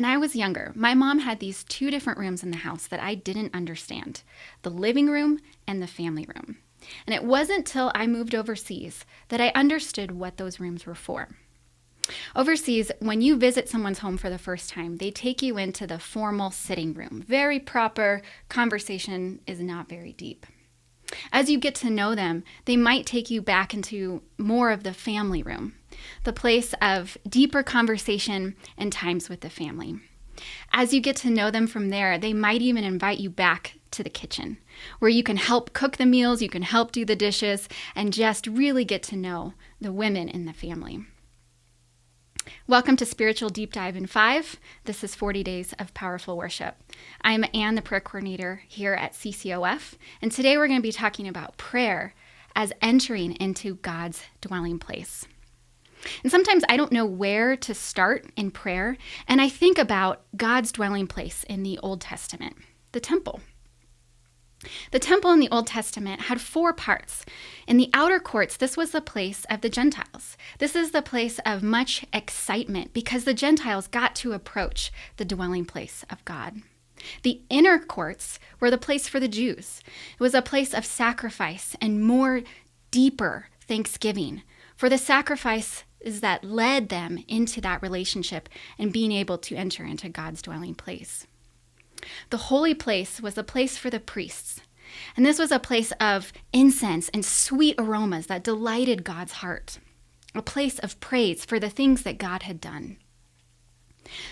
When I was younger, my mom had these two different rooms in the house that I didn't understand, the living room and the family room. And it wasn't till I moved overseas that I understood what those rooms were for. Overseas, when you visit someone's home for the first time, they take you into the formal sitting room. Very proper, conversation is not very deep. As you get to know them, they might take you back into more of the family room, the place of deeper conversation and times with the family. As you get to know them from there, they might even invite you back to the kitchen, where you can help cook the meals, you can help do the dishes, and just really get to know the women in the family. Welcome to Spiritual Deep Dive in 5. This is 40 Days of Powerful Worship. I'm Anne, the prayer coordinator here at CCOF, and today we're going to be talking about prayer as entering into God's dwelling place. And sometimes I don't know where to start in prayer, and I think about God's dwelling place in the Old Testament, the temple. The temple in the Old Testament had 4 parts. In the outer courts, this was the place of the Gentiles. This is the place of much excitement because the Gentiles got to approach the dwelling place of God. The inner courts were the place for the Jews. It was a place of sacrifice and more deeper thanksgiving for the sacrifices that led them into that relationship and being able to enter into God's dwelling place. The holy place was a place for the priests, and this was a place of incense and sweet aromas that delighted God's heart, a place of praise for the things that God had done.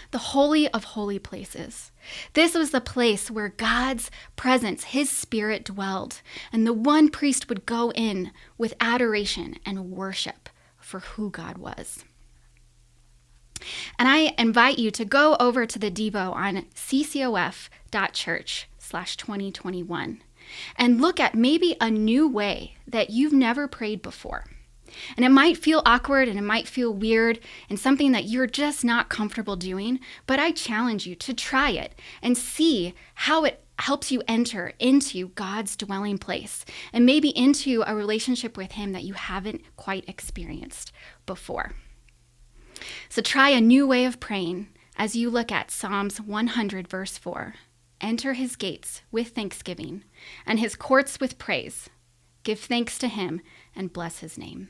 The Holy of Holy Places. This was the place where God's presence, His Spirit dwelled, and the one priest would go in with adoration and worship for who God was. And I invite you to go over to the Devo on ccof.church/2021 and look at maybe a new way that you've never prayed before. And it might feel awkward and it might feel weird and something that you're just not comfortable doing, but I challenge you to try it and see how it helps you enter into God's dwelling place and maybe into a relationship with Him that you haven't quite experienced before. So try a new way of praying as you look at Psalms 100, verse 4. Enter His gates with thanksgiving and His courts with praise. Give thanks to Him and bless His name.